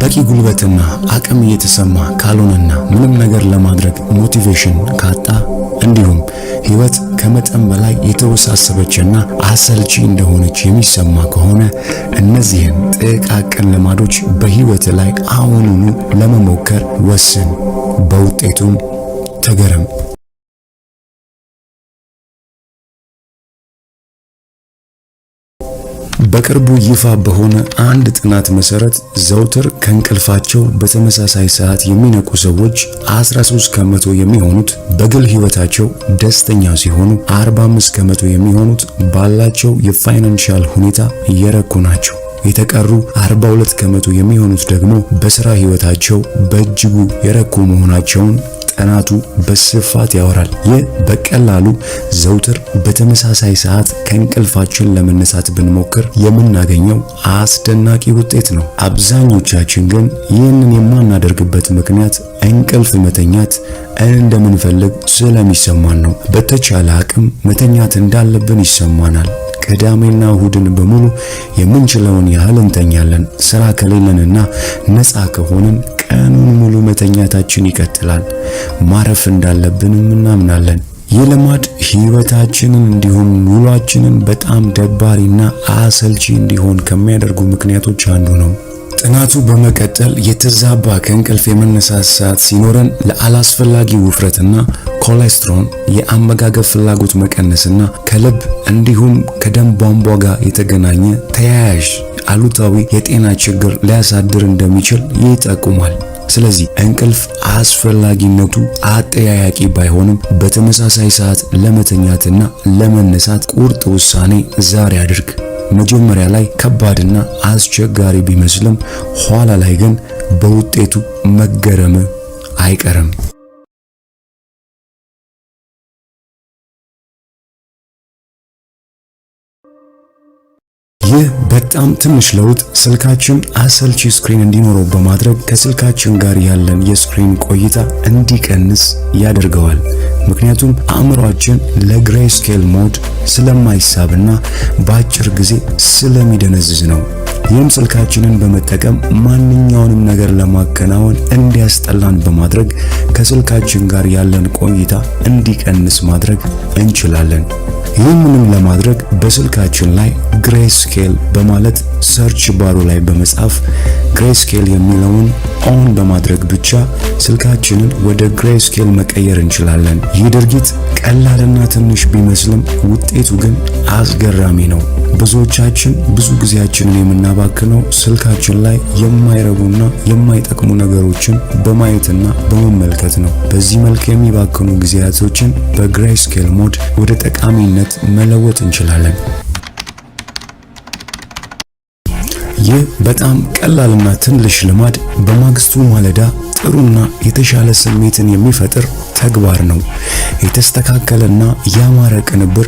በቂ ጉልበትና አቅም እየተሰማ ካልሆነና ምንም ነገር ለማድረግ ሞቲቬሽን ካጣ እንዲሁም ህይወት ከመጠን በላይ የተወሳሰበችና አሰልቺ እንደሆነች የሚሰማ ከሆነ እነዚህን ጥቃቅን ልማዶች በህይወት ላይ አሁኑኑ ለመሞከር ወስን። በውጤቱም ተገረም። በቅርቡ ይፋ በሆነ አንድ ጥናት መሰረት ዘውትር ከእንቅልፋቸው በተመሳሳይ ሰዓት የሚነቁ ሰዎች 13 ከመቶ የሚሆኑት በግል ህይወታቸው ደስተኛ ሲሆኑ 45 ከመቶ የሚሆኑት ባላቸው የፋይናንሻል ሁኔታ እየረኩ ናቸው። የተቀሩ 42 ከመቶ የሚሆኑት ደግሞ በስራ ህይወታቸው በእጅጉ የረኩ መሆናቸውን ጥናቱ በስፋት ያወራል። ይህ በቀላሉ ዘውትር በተመሳሳይ ሰዓት ከእንቅልፋችን ለመነሳት ብንሞክር የምናገኘው አስደናቂ ውጤት ነው። አብዛኞቻችን ግን ይህንን የማናደርግበት ምክንያት እንቅልፍ መተኛት እንደምንፈልግ ስለሚሰማን ነው። በተቻለ አቅም መተኛት እንዳለብን ይሰማናል። ቅዳሜና እሁድን በሙሉ የምንችለውን ያህል እንተኛለን። ስራ ከሌለንና ነፃ ከሆንን ቀኑን ሙሉ መተኛታችን ይቀጥላል። ማረፍ እንዳለብንም እናምናለን። ይህ ልማድ ህይወታችንን እንዲሁም ኑሯችንን በጣም ደባሪና አሰልቺ እንዲሆን ከሚያደርጉ ምክንያቶች አንዱ ነው። ጥናቱ በመቀጠል የተዛባ ከእንቅልፍ የመነሳት ሰዓት ሲኖረን ለአላስፈላጊ ውፍረትና ኮሌስትሮል፣ የአመጋገብ ፍላጎት መቀነስና ከልብ እንዲሁም ከደም ቧንቧ ጋር የተገናኘ ተያያዥ አሉታዊ የጤና ችግር ሊያሳድር እንደሚችል ይጠቁማል። ስለዚህ እንቅልፍ አስፈላጊነቱ አጠያያቂ ባይሆንም በተመሳሳይ ሰዓት ለመተኛትና ለመነሳት ቁርጥ ውሳኔ ዛሬ አድርግ። መጀመሪያ ላይ ከባድና አስቸጋሪ ቢመስልም ኋላ ላይ ግን በውጤቱ መገረም አይቀርም። ይህ በጣም ትንሽ ለውጥ ስልካችን አሰልቺ ስክሪን እንዲኖረው በማድረግ ከስልካችን ጋር ያለን የስክሪን ቆይታ እንዲቀንስ ያደርገዋል። ምክንያቱም አእምሯችን ለግሬይ ስኬል ሞድ ስለማይሳብና በአጭር ጊዜ ስለሚደነዝዝ ነው። ይህም ስልካችንን በመጠቀም ማንኛውንም ነገር ለማከናወን እንዲያስጠላን በማድረግ ከስልካችን ጋር ያለን ቆይታ እንዲቀንስ ማድረግ እንችላለን። ይህንንም ለማድረግ በስልካችን ላይ ግሬይ ስኬል በማለት ሰርች ባሩ ላይ በመጻፍ ግሬይ ስኬል የሚለውን ኦን በማድረግ ብቻ ስልካችንን ወደ ግሬይ ስኬል መቀየር እንችላለን። ይህ ድርጊት ቀላልና ትንሽ ቢመስልም ውጤቱ ግን አስገራሚ ነው። ብዙዎቻችን ብዙ ጊዜያችንን የምናባክነው ስልካችን ላይ የማይረቡና የማይጠቅሙ ነገሮችን በማየትና በመመልከት ነው። በዚህ መልክ የሚባክኑ ጊዜያቶችን በግሬይ ስኬል ሞድ ወደ ጠቃሚነት መለወጥ እንችላለን። ይህ በጣም ቀላልና ትንሽ ልማድ በማግስቱ ማለዳ ጥሩና የተሻለ ስሜትን የሚፈጥር ተግባር ነው። የተስተካከለና ያማረ ቅንብር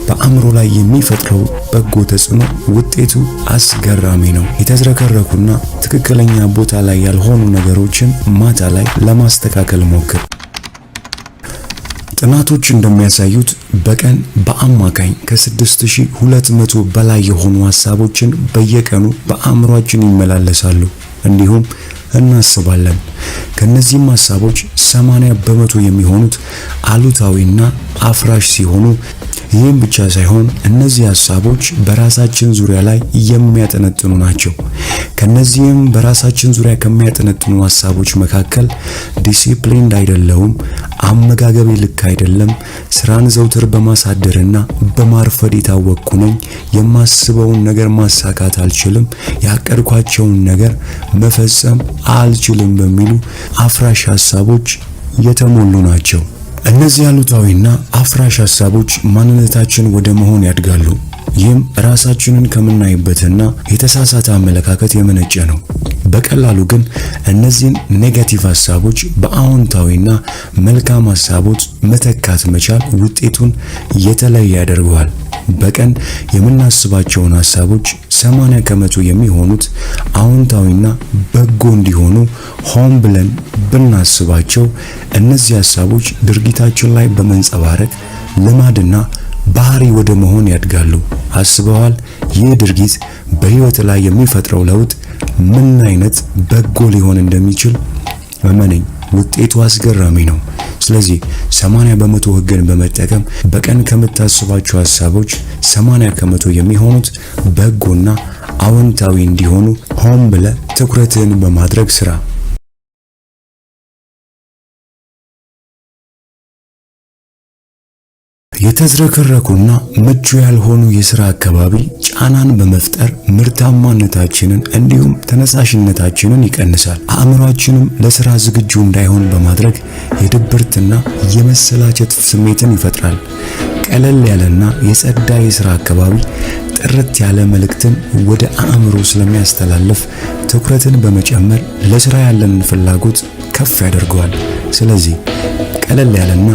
በአእምሮ ላይ የሚፈጥረው በጎ ተጽዕኖ ውጤቱ አስገራሚ ነው። የተዝረከረኩና ትክክለኛ ቦታ ላይ ያልሆኑ ነገሮችን ማታ ላይ ለማስተካከል ሞክር። ጥናቶች እንደሚያሳዩት በቀን በአማካኝ ከ6200 በላይ የሆኑ ሐሳቦችን በየቀኑ በአእምሯችን ይመላለሳሉ እንዲሁም እናስባለን። ከነዚህም ሐሳቦች 80 በመቶ የሚሆኑት አሉታዊና አፍራሽ ሲሆኑ ይህም ብቻ ሳይሆን እነዚህ ሐሳቦች በራሳችን ዙሪያ ላይ የሚያጠነጥኑ ናቸው። ከነዚህም በራሳችን ዙሪያ ከሚያጠነጥኑ ሐሳቦች መካከል ዲሲፕሊንድ አይደለሁም፣ አመጋገቤ ልክ አይደለም፣ ስራን ዘውትር በማሳደርና በማርፈድ የታወቅኩ ነኝ፣ የማስበውን ነገር ማሳካት አልችልም፣ ያቀድኳቸውን ነገር መፈጸም አልችልም በሚሉ አፍራሽ ሐሳቦች የተሞሉ ናቸው። እነዚህ አሉታዊና አፍራሽ ሐሳቦች ማንነታችን ወደ መሆን ያድጋሉ። ይህም ራሳችንን ከምናይበትና የተሳሳተ አመለካከት የመነጨ ነው። በቀላሉ ግን እነዚህን ኔጋቲቭ ሐሳቦች በአዎንታዊና መልካም ሐሳቦች መተካት መቻል ውጤቱን የተለየ ያደርገዋል። በቀን የምናስባቸውን ሐሳቦች 80 ከመቶ የሚሆኑት አዎንታዊና በጎ እንዲሆኑ ሆን ብለን ብናስባቸው እነዚህ ሐሳቦች ድርጊታችን ላይ በመንጸባረቅ ልማድና ባህሪ ወደ መሆን ያድጋሉ። አስበዋል? ይህ ድርጊት በህይወት ላይ የሚፈጥረው ለውጥ ምን አይነት በጎ ሊሆን እንደሚችል እመነኝ፣ ውጤቱ አስገራሚ ነው። ስለዚህ 80% ህግን በመጠቀም በቀን ከምታስባቸው ሐሳቦች 80% የሚሆኑት በጎና አዎንታዊ እንዲሆኑ ሆን ብለህ ትኩረትን በማድረግ ስራ። የተዝረከረኩና ምቹ ያልሆኑ የሥራ አካባቢ ጫናን በመፍጠር ምርታማነታችንን እንዲሁም ተነሳሽነታችንን ይቀንሳል። አእምሯችንም ለሥራ ዝግጁ እንዳይሆን በማድረግ የድብርትና የመሰላቸት ስሜትን ይፈጥራል። ቀለል ያለና የጸዳ የሥራ አካባቢ ጥርት ያለ መልእክትን ወደ አእምሮ ስለሚያስተላልፍ ትኩረትን በመጨመር ለሥራ ያለንን ፍላጎት ከፍ ያደርገዋል። ስለዚህ ቀለል ያለና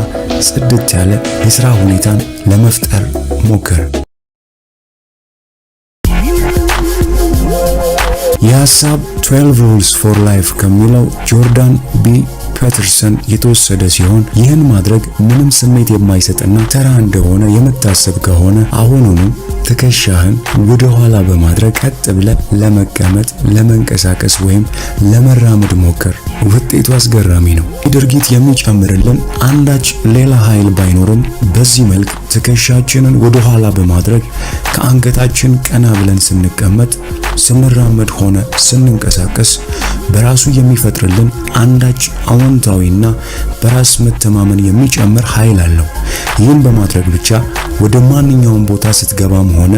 ጽድት ያለ የሥራ ሁኔታን ለመፍጠር ሞክር። የሐሳብ 12 rules for life ከሚለው ጆርዳን ቢ ፔተርሰን የተወሰደ ሲሆን ይህን ማድረግ ምንም ስሜት የማይሰጥና ተራ እንደሆነ የምታስብ ከሆነ አሁኑኑ ትከሻህን ወደ ኋላ በማድረግ ቀጥ ብለህ ለመቀመጥ፣ ለመንቀሳቀስ ወይም ለመራመድ ሞክር። ውጤቱ አስገራሚ ነው። ድርጊት የሚጨምርልን አንዳች ሌላ ኃይል ባይኖርም በዚህ መልክ ትከሻችንን ወደ ኋላ በማድረግ ከአንገታችን ቀና ብለን ስንቀመጥ፣ ስንራመድ ሆነ ስንንቀሳቀስ በራሱ የሚፈጥርልን አንዳች አዎንታዊና በራስ መተማመን የሚጨምር ኃይል አለው። ይህን በማድረግ ብቻ ወደ ማንኛውም ቦታ ስትገባም ሆነ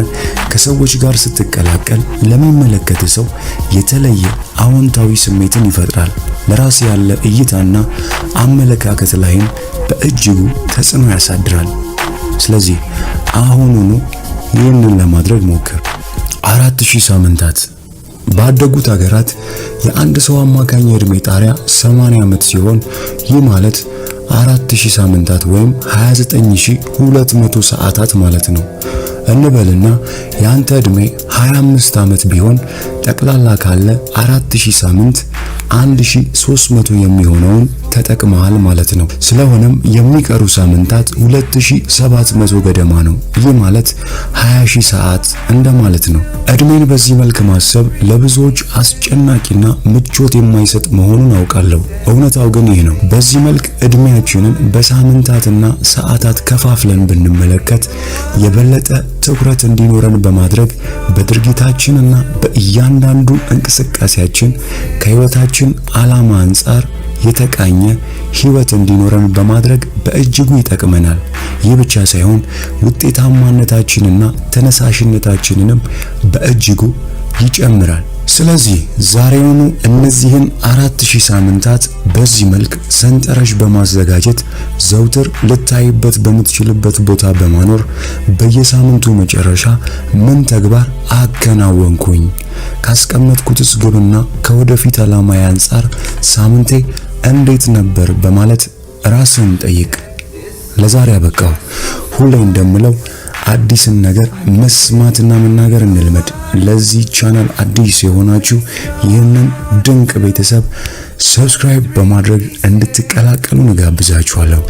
ከሰዎች ጋር ስትቀላቀል ለሚመለከት ሰው የተለየ አዎንታዊ ስሜትን ይፈጥራል። ለራስ ያለ እይታና አመለካከት ላይም በእጅጉ ተጽዕኖ ያሳድራል። ስለዚህ አሁኑኑ ይህንን ለማድረግ ሞክር። 4000 ሳምንታት። ባደጉት ሀገራት የአንድ ሰው አማካኝ የዕድሜ ጣሪያ 80 ዓመት ሲሆን ይህ ማለት 4000 ሳምንታት ወይም 29200 ሰዓታት ማለት ነው። እንበልና ያንተ ዕድሜ 25 ዓመት ቢሆን ጠቅላላ ካለ 4000 ሳምንት 1300 የሚሆነውን ተጠቅመሃል ማለት ነው። ስለሆነም የሚቀሩ ሳምንታት 2700 ገደማ ነው። ይህ ማለት 20000 ሰዓት እንደማለት ነው። ዕድሜን በዚህ መልክ ማሰብ ለብዙዎች አስጨናቂና ምቾት የማይሰጥ መሆኑን አውቃለሁ። እውነታው ግን ይህ ነው። በዚህ መልክ ዕድሜያችንን በሳምንታትና ሰዓታት ከፋፍለን ብንመለከት የበለጠ ትኩረት እንዲኖረን በማድረግ በድርጊታችንና በእያንዳንዱ እንቅስቃሴያችን ከሕይወታችን ዓላማ አንጻር የተቃኘ ሕይወት እንዲኖረን በማድረግ በእጅጉ ይጠቅመናል። ይህ ብቻ ሳይሆን ውጤታማነታችንና ተነሳሽነታችንንም በእጅጉ ይጨምራል። ስለዚህ ዛሬውኑ እነዚህን 4000 ሳምንታት በዚህ መልክ ሰንጠረዥ በማዘጋጀት ዘውትር ልታይበት በምትችልበት ቦታ በማኖር በየሳምንቱ መጨረሻ ምን ተግባር አከናወንኩኝ፣ ካስቀመጥኩትስ ግብና ከወደፊት ዓላማዬ አንጻር ሳምንቴ እንዴት ነበር በማለት ራስን ጠይቅ። ለዛሬ አበቃው። ሁሌ እንደምለው አዲስን ነገር መስማትና መናገር እንልመድ። ለዚህ ቻናል አዲስ የሆናችሁ ይህንን ድንቅ ቤተሰብ ሰብስክራይብ በማድረግ እንድትቀላቀሉ እጋብዛችኋለሁ።